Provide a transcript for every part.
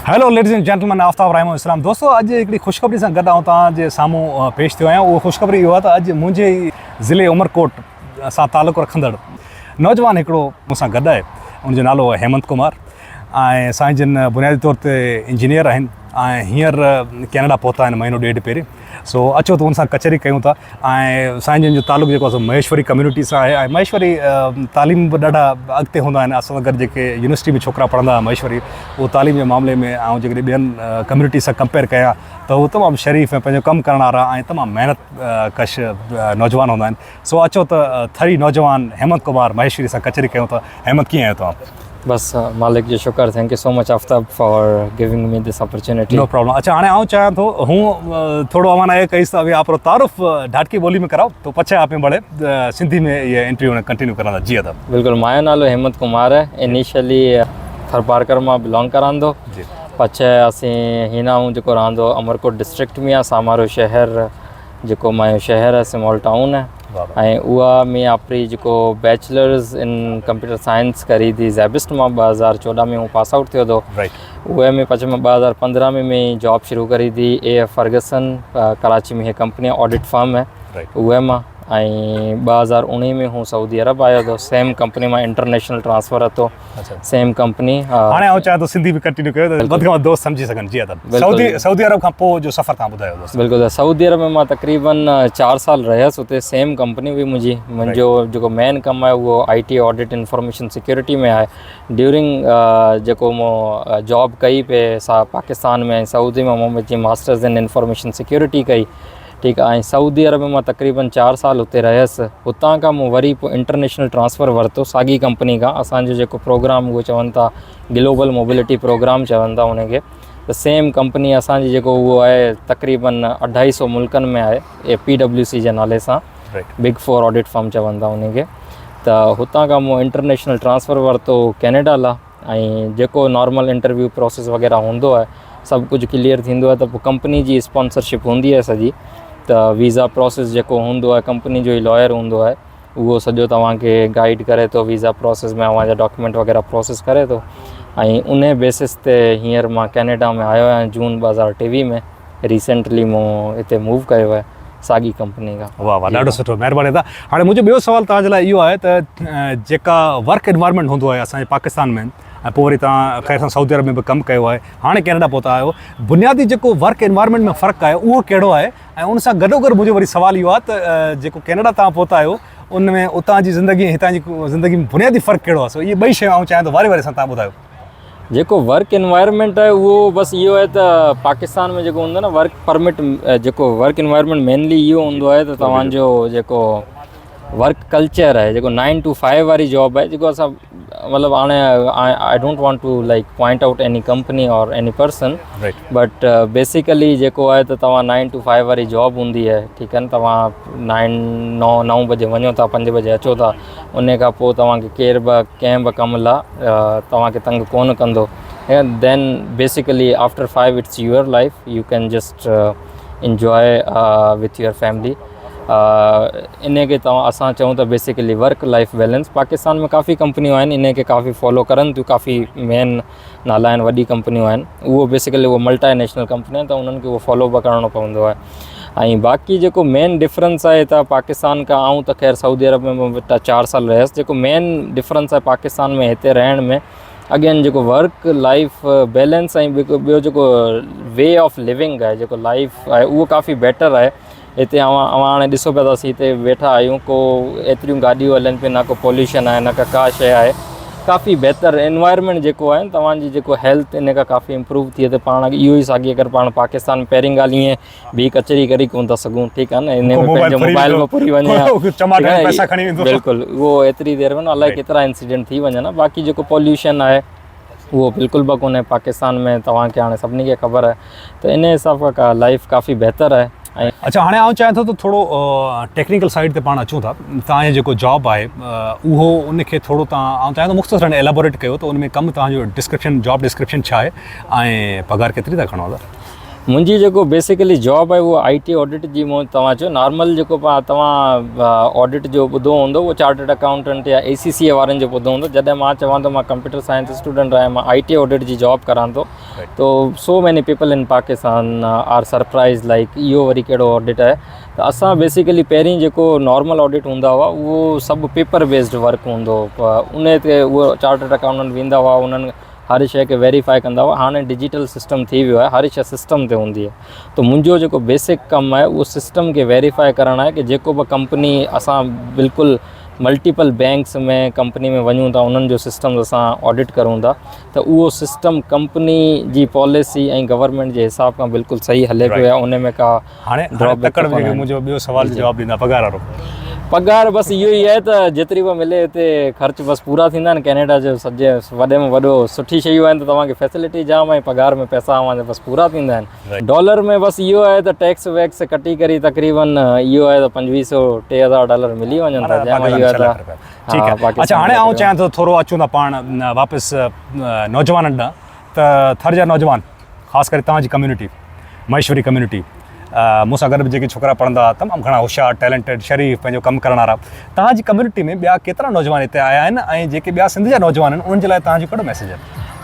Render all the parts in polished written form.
Hello ladies and gentleman, Aftab Rahman Islam. दोस्तों, अॼु हिकिड़ी ख़ुशख़बरी सां गॾु आऊं तव्हांजे साम्हूं पेश थियो आहियां। उहो ख़ुशख़बरी इहो आहे त अॼु मुंहिंजे ज़िले उमरकोट सां तालुक़ु रखंदड़ नौजवान हिकिड़ो मूंसां गॾु आहे। उनजो नालो आहे हेमंत कुमार ऐं साईं जिन बुनियादी तौर ते इंजीनियर आहिनि ऐं हींअर कैनेडा पहुता आहिनि महीनो ॾेढ पहिरीं। सो अचो त उन सां कचहरी कयूं था। ऐं साईं जिन जो तालुक़ु जेको आहे महेश्वरी कम्यूनिटी सां आहे ऐं महेश्वरी तालीम बि ॾाढा अॻिते हूंदा आहिनि। असां सां गॾु जेके यूनिवर्सिटी में छोकिरा पढ़ंदा महेश्वरी, उहो तालीम जे मामले में ऐं जेकॾहिं ॿियनि कम्यूनिटी सां कंपेयर कयां त उहे तमामु शरीफ़ ऐं पंहिंजो कमु करण वारा ऐं तमामु महिनत कश नौजवान हूंदा आहिनि। सो अचो त थरी नौजवान हेमंत कुमार महेश्वरी सां कचहरी कयूं था। हेमंत, कीअं आहियो तव्हां? बस मालिक जो शुक्र। Thank you so much Aftab for giving me this opportunity. No problem. अच्छा, हाणे आऊं चाहियां थो हूँ थोड़ो अवाना ये कईस अभी आप तारुफ ढाटकी बोली में कराओ तो पछे आप बड़े सिंधी में ये इंटरव्यू कंटिन्यू करा जी था। बिल्कुल, मायो नालो हेमंत कुमार है। इनिशियली थरपारकर मां बिलोंग करांदो, पछे असीं हीना हूँ जो रहंदो अमरकोट डिस्ट्रिक्ट में आहे। सामारो शहर जो मायो शहर है, स्मॉल टाउन है। ऐं उहा में आपरी जो बैचलर्स इन कंप्यूटर साइंस करी थी ज़ैबिस्ट मां 2014 में हूँ पास आउट थियो तो उहे में पछे मां 2015 में जॉब शुरू करी थी AF फर्गसन कराची में। कंपनी ऑडिट फर्म है उहे मां। ऐं 2019 में हूँ सऊदी अरब आयो तो सेम कंपनी में इंटरनेशनल ट्रांसफर હતો। सेम कंपनी हाणे आऊं चाहियां तो सिंधी भी कंटिन्यू कयो त वधि में वधि दोस्त समझी सघनि। जी त सऊदी अरब खां पोइ जो सफ़र तव्हां ॿुधायो दोस्त। बिल्कुलु, सऊदी अरब में मां तक़रीबन 4 साल रहियसि उते। सेम कंपनी हुई मुंहिंजो जेको मेन कमु आहे उहो IT ऑडिट इंफॉर्मेशन सिक्योरिटी में आहे। ड्यूरिंग जेको मूं जॉब कई पे पाकिस्तान में सऊदी में मुंहिंजी मास्टर्स इन इंफॉर्मेशन सिक्योरिटी कई। ठीक है। सऊदी अरब में मां तक़रीबन 4 साल उते रहियसि। हुतां खां मूं वरी पोइ इंटरनेशनल ट्रांसफ़र वरितो साॻी कंपनी खां। असांजो जेको प्रोग्राम उहो चवनि था ग्लोबल मोबिलिटी प्रोग्राम चवनि था उनखे। त सेम कंपनी असांजी जेको उहो आहे तक़रीबन 250 मुल्कनि में आहे PwC जे नाले सां, बिग 4 ऑडिट फर्म चवनि था उनखे। त हुतां खां मूं इंटरनेशनल ट्रांसफ़र वरितो कैनेडा लाइ। ऐं जेको नॉर्मल इंटरव्यू प्रोसेस वग़ैरह हूंदो आहे सभु कुझु क्लियर थींदो आहे त पोइ कंपनी जी स्पॉन्सरशिप हूंदी आहे सॼी। त वीज़ा प्रोसेस जेको हूंदो आहे कंपनी जो ई लॉयर हूंदो आहे, उहो सॼो तव्हांखे गाइड करे थो वीज़ा प्रोसेस में, अव्हांजा डॉक्यूमेंट वग़ैरह प्रोसेस करे थो। ऐं उन बेसिस ते हींअर मां कैनेडा में आयो आहियां जून 2023 में। रिसेंटली मूं हिते मूव कयो आहे साॻी कंपनी खां। वाह वाह, ॾाढो सुठो, महिरबानी दादा। हाणे मुंहिंजो ॿियो सुवाल तव्हांजे लाइ इहो आहे त जेका वर्क एनवायरनमेंट हूंदो आहे असांजे पाकिस्तान में ऐं पोइ वरी तव्हां ख़ैर सां सऊदी अरब में बि कमु कयो आहे, हाणे कैनेडा पहुता आहियो, बुनियादी जेको वर्क एनवायरनमेंट में फ़र्क़ु आहे उहो कहिड़ो आहे? ऐं उन सां गॾोगॾु मुंहिंजो वरी सुवाल इहो आहे त जेको कैनेडा तव्हां पहुता आहियो उन में उतां जी ज़िंदगी हितां जी ज़िंदगी में बुनियादी फ़र्क़ु कहिड़ो आहे? सो इहे ॿई शयूं आऊं चाहियां थो वारे वारे सां तव्हां ॿुधायो। जेको वर्क एनवायरनमेंट आहे उहो बसि इहो आहे त पाकिस्तान में जेको हूंदो आहे न वर्क परमिट, जेको वर्क एनवायरनमेंट मेनली इहो हूंदो आहे त तव्हांजो जेको वर्क कल्चर आहे, जेको 9 to 5 वारी जॉब आहे, जेको असां मतिलबु हाणे I don't want to like point out any company और एनी पर्सन, बट बेसिकली जेको आहे त तव्हां 9 to 5 वारी जॉब हूंदी आहे। ठीकु आहे न, तव्हां 9 बजे वञो था, 5 बजे अचो था। उन खां पोइ तव्हांखे केर बि कंहिं बि कम लाइ तव्हांखे तंग कोन कंदो। Then basically after 5 it's your life, you can just enjoy with your family. इन खे तव्हां असां चऊं त basically work life balance. Pakistan में काफ़ी कंपनियूं आहिनि इन खे काफ़ी फॉलो करनि थियूं, काफ़ी मेन नाला आहिनि, वॾी कंपनियूं आहिनि। उहो बेसिकली उहो मल्टी नेशनल कंपनी आहिनि त उन्हनि खे उहो फॉलो बि करिणो पवंदो आहे। ऐं बाक़ी जेको मेन डिफरेंस आहे हितां पाकिस्तान खां, आऊं त ख़ैर सऊदी अरब में 4 साल रहियसि, जेको मेन डिफरेंस आहे पाकिस्तान में हिते रहण में, अगेन जेको वर्क लाइफ बैलेंस ऐं ॿियो जेको वे ऑफ लिविंग आहे, जेको लाइफ आहे उहो काफ़ी बेटर आहे हिते। हाणे ॾिसो पिया त असीं हिते वेठा आहियूं, को एतिरियूं गाॾियूं हलनि पियूं, न को पॉल्यूशन आहे, न का शइ आहे। काफ़ी बहितर एनवायरनमेंट जेको आहे तव्हांजी जेको हेल्थ इन खां काफ़ी इम्प्रूव थिए त पाण इहो ई साॻी अगरि पाण पाकिस्तान में पहिरीं ॻाल्हि ईअं बि कचहरी करी कोन था सघूं। ठीकु आहे न, इन में पंहिंजो मोबाइल में पूरी वञे, बिल्कुलु उहो एतिरी देरि में न अलाए केतिरा इंसिडेंट थी वञनि। बाक़ी जेको पॉल्यूशन आहे उहो बिल्कुलु बि कोन्हे पाकिस्तान में, तव्हांखे हाणे सभिनी खे ख़बर आहे। त इन हिसाब खां लाइफ काफ़ी बहितर आहे। अच्छा, हाणे आऊं चाहियां थो त थोरो टेक्निकल साइड ते पाण अचूं था। तव्हांजो जेको जॉब आहे उहो उनखे थोरो तव्हां आऊं चाहियां थो मुख़्तसरन एलेबोरेट कयो त उन में कमु तव्हांजो डिस्क्रिप्शन, जॉब डिस्क्रिप्शन छा आहे ऐं पघार केतिरी था खणो? मुंहिंजी जेको बेसिकली जॉब आहे उहो IT ऑडिट जी। तव्हां चयो नॉर्मल जेको तव्हां ऑडिट जो ॿुधो हूंदो उहो चार्टर्ड अकाउंटेंट या ACCA वारनि जो ॿुधो हूंदो। जॾहिं मां चवां थो मां कंप्यूटर साइंस स्टूडेंट आहियां, मां IT ऑडिट जी जॉब करां थो, तो so many people in Pakistan R surprise like इहो वरी कहिड़ो ऑडिट आहे त असां बेसिकली पहिरीं जेको नॉर्मल ऑडिट हूंदा हुआ उहो सभु पेपर बेस्ड वर्क हूंदो हो, उन ते उहो चार्टर्ड अकाउंटेंट वेंदा हुआ, उन्हनि हर शइ खे वेरीफाई कंदा हुआ। हाणे डिजिटल सिस्टम थी वियो आहे, हर शइ सिस्टम ते हूंदी आहे। त मुंहिंजो जेको बेसिक कमु आहे उहो सिस्टम खे वेरीफाई करणु आहे कि जेको बि कंपनी असां बिल्कुलु मल्टीपल बैंक्स में कंपनी में वञूं था, उन्हनि जो सिस्टम असां ऑडिट करूं था त उहो सिस्टम कंपनी जी पॉलिसी ऐं गवर्नमेंट जे हिसाब खां बिल्कुलु सही हले पियो आहे, उन में का हाणे ड्रॉबैक तकड़ जेके मुंहिंजो ॿियो सवाल जो जवाबु ॾींदा पघार वारो पगार बसि इहो ई आहे त जेतिरी बि मिले हिते ख़र्च बसि पूरा थींदा आहिनि। कैनेडा जो सॼे वॾे में वॾो सुठी शयूं आहिनि त तव्हांखे फैसिलिटी जाम आहे, पगार में पैसा तव्हांजा बसि पूरा थींदा आहिनि। डॉलर में बसि इहो आहे त टैक्स वैक्स कटी करे तक़रीबन इहो आहे त $2500-3000 मिली वञनि था, जंहिंमें इहो आहे त ठीकु आहे। अच्छा, हाणे आउं चाहियां थो थोरो अचूं था पाण वापसि नौजवाननि ॾांहुं त थर जा नौजवान ख़ासि करे तव्हांजी कम्यूनिटी महेश्वरी कम्यूनिटी मूंसां गॾु बि जेके छोकिरा पढ़ंदा तमामु घणा होशियारु टैलेंटेड शरीफ़ पंहिंजो कमु करण वारा, तव्हांजी कम्यूनिटी में ॿिया केतिरा नौजवान हिते आया आहिनि ऐं जेके ॿिया सिंध जा नौजवान आहिनि उन्हनि जे लाइ तव्हांजो कहिड़ो मैसेज आहे?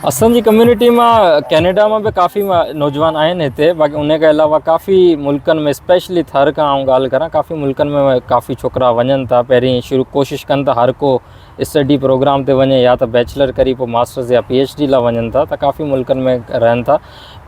असांजी कम्यूनिटी मां कैनेडा में भी काफ़ी नौजवान आहिनि हिते, बाक़ी उन खां अलावा काफ़ी मुल्कनि में स्पेशली थर खां आउं ॻाल्हि करां, काफ़ी मुल्कनि में काफ़ी छोकिरा वञनि था, पहिरीं शुरू कोशिशि कनि था हर को स्टडी प्रोग्राम ते वञे, या त बैचलर करी पोइ मास्टर्स या PhD लाइ वञनि था, त काफ़ी मुल्कनि में रहनि था।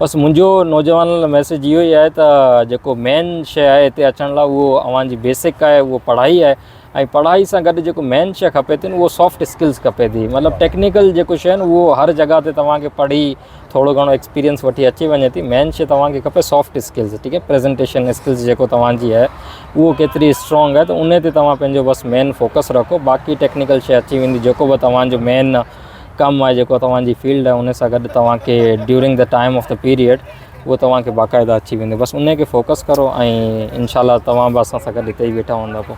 बसि मुंहिंजो नौजवाननि लाइ मैसेज इहो ई आहे त जेको मेन शइ आहे हिते अचण लाइ उहो अव्हांजी बेसिक आहे, उहो पढ़ाई आहे, ऐं पढ़ाई सां गॾु जेको मेन शइ खपे थी उहो सॉफ्ट स्किल्स खपे थी। मतिलबु टेक्निकल जेको शइ आहिनि उहो हर जॻह ते तव्हांखे पढ़ी थोरो घणो एक्सपीरियंस वठी अची वञे थी, मेन शइ तव्हांखे खपे सॉफ्ट स्किल्स, ठीकु आहे। प्रेज़ेंटेशन स्किल्स जेको तव्हांजी आहे उहो केतिरी स्ट्रॉन्ग आहे, त उन ते तव्हां पंहिंजो बसि मेन फोकस रखो, बाक़ी टेक्निकल शइ अची वेंदी। जेको बि तव्हांजो मेन कमु आहे, जेको तव्हांजी फील्ड आहे, उन सां गॾु तव्हांखे during the time of the period उहो तव्हांखे बाक़ाइदा अची वेंदो। बसि उन खे फोकस करो ऐं इनशाला तव्हां बि असां सां गॾु हिते ई वेठा हूंदा पोइ।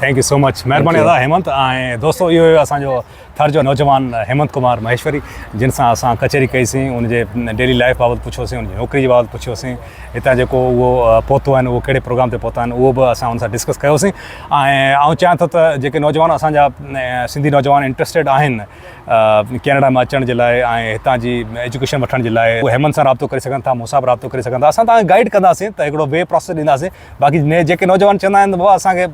थैंक यू सो मच, महिरबानी अदा हेमंत। ऐं दोस्तो इहो हुयो असांजो थर जो नौजवान हेमंत कुमार महेश्वरी, जिन सां असां कचहरी कईसीं, उनजे डेली लाइफ बाबति पुछियोसीं, उनजी नौकिरी जे बाबति पुछियोसीं, हितां जेको उहो पहुतो आहिनि, उहो कहिड़े प्रोग्राम ते पहुता आहिनि, उहो बि असां उन सां डिस्कस कयोसीं। ऐं आउं चाहियां थो त जेके नौजवान असांजा सिंधी नौजवान इंट्रस्टेड आहिनि कैनेडा में अचण जे लाइ ऐं हितां जी एजुकेशन वठण जे लाइ, उहे हेमंत सां राब्तो करे सघनि था, मूंसां बि राब्तो करे सघनि था। असां तव्हांखे गाइड कंदासीं, त हिकिड़ो वे प्रोसेस ॾींदासीं। बाक़ी जेके नौजवान चवंदा आहिनि त बाबा असांखे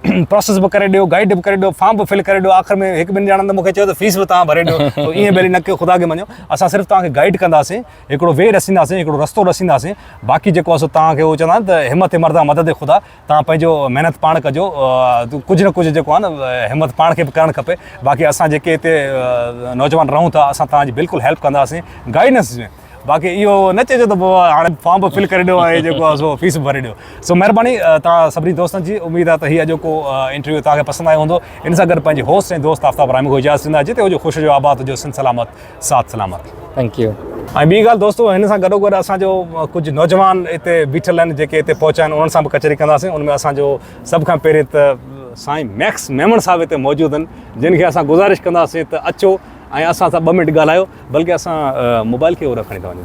प्रोसेस बि करे ॾियो, गाइड बि करे ॾियो, फॉर्म बि फिल करे ॾियो, आख़िर में हिकु ॿिनि ॼणनि त मूंखे चयो त फीस बि तव्हां भरे ॾियो, त ईअं ॿेली न कयो, ख़ुदा खे मञो। असां सिर्फ़ु तव्हांखे गाइड कंदासीं, हिकिड़ो वे ॾसींदासीं, हिकिड़ो रस्तो ॾसींदासीं। बाक़ी जेको आहे तव्हांखे उहो चवंदा आहिनि त हिमत मर्दा मदद ख़ुदा, तव्हां पंहिंजो महिनत पाण कजो, कुझु न कुझु जेको आहे न हिमत पाण खे बि करणु खपे। बाक़ी असां जेके हिते नौजवान रहूं था, असां तव्हांजी बिल्कुलु हेल्प कंदासीं गाइडेंस में। बाक़ी इहो न चइजो त पोइ हाणे फॉर्म बि फिल करे ॾियो ऐं जेको आहे सो फीस बि भरे ॾियो। सो महिरबानी तव्हां सभिनी दोस्तनि जी। उमेदु आहे त हीअ जेको इंटरव्यू तव्हांखे पसंदि आयो हूंदो। इन सां गॾु पंहिंजे होस्ट ऐं दोस्त आफ़ताब रामी को इजाज़त ॾींदा, जिते हुजो ख़ुशि हुजो, आबाद हुजो, सिंध सलामत, साथ सलामत। Thank U. ऐं ॿी ॻाल्हि दोस्तो, हिन सां गॾोगॾु असांजो कुझु नौजवान हिते बीठल आहिनि, जेके हिते पहुचा आहिनि, उन्हनि सां बि कचहरी कंदासीं। उनमें असांजो सभ खां पहिरीं त साईं मैक्स मेमण साहिबु हिते मौजूदु आहिनि, जिन खे असां गुज़ारिश कंदासीं त अचो ऐं असां सां 2 मिंट ॻाल्हायो। बल्कि असां मोबाइल खे उहो खणी था वञूं।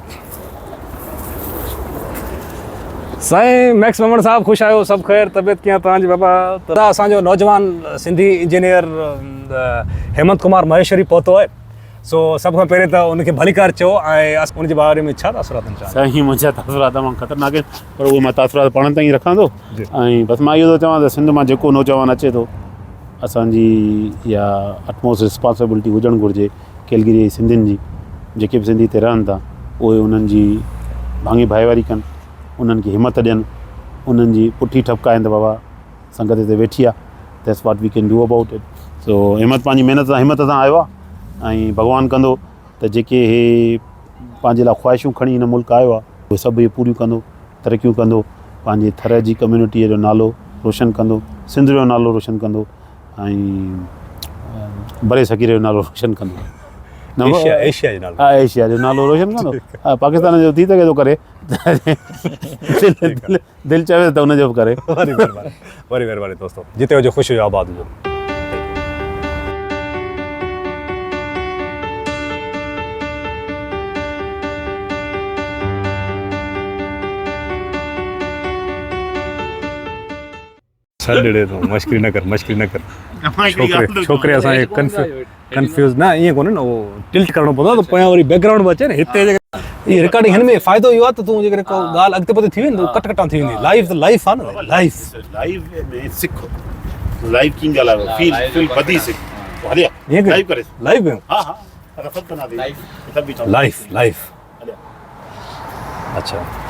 साईं मैक्स मेमण साहब, ख़ुशि आहियो? सभु ख़ैर? तबियत कीअं तव्हांजी बाबा? त असांजो नौजवान सिंधी इंजीनियर हेमंत कुमार महेश्वरी पहुतो आहे। सो सभ खां पहिरीं त उनखे भली कार चयो ऐं उनजे बारे में छा तासुरात आहिनि? साईं मुंहिंजा तासुरात तमामु ख़तरनाक आहिनि, पर उहो मां तासुरात पाण ताईं रखां थो। ऐं बसि मां इहो थो चवां त सिंध मां जेको नौजवान अचे थो, असांजी इहा अटमोस्ट रिस्पॉन्सिबिलिटी हुजणु घुरिजे कैलगरी सिंधियुनि जी। जेके बि सिंधी हिते रहनि था, उहे उन्हनि जी भाङी भाईवारी कनि, उन्हनि खे हिमत ॾियनि, उन्हनि जी पुठी ठपकाइनि त बाबा संगत हिते वेठी आहे, that's what we can do about it. So हिमत पंहिंजी महिनत सां हिमत सां आयो आहे, ऐं भॻवानु कंदो त जेके हे पंहिंजे लाइ ख़्वाहिशूं खणी हिन मुल्क आयो आहे, उहे सभु इहे पूरियूं कंदो, तरक़ियूं कंदो, पंहिंजे थर जी कम्यूनिटीअ जो नालो रोशन कंदो, सिंध जो नालो रोशन कंदो, ऐं बरे सगीरे जो नालो रोशन कंदो, एशिया जो नालो, हा एशिया जो नालो रोशन कंदो। हा पाकिस्तान जो थी सघे थो करे, दिलि चवे त हुनजो बि करे। वरी महिरबानी दोस्तो, जिते हुजो ख़ुशि हुजो, आबाद हुजो। छॾे थो, मश्करी न कर, मश्करी न कर। छोकिरे असांखे कंफ्यूज़ न ईअं कोन्हे न, उहो टिल्ट करिणो पवंदो आहे त पोयां वरी बैकग्राउंड बि अचे न। हिते ये रिकॉर्डिंग हिन में फ़ाइदो इहो आहे त तूं जेकॾहिं को ॻाल्हि अॻिते पुठिते थी वेंदी कट कटां थी वेंदी लाइव त लाइफ आहे न लाइफ लाइव में सिखो लाइव कीअं ॻाल्हायो फील ॿधी सिख हलिया ईअं लाइव करे लाइव में हा हा रफ़त कंदा लाइव लाइफ लाइफ अच्छा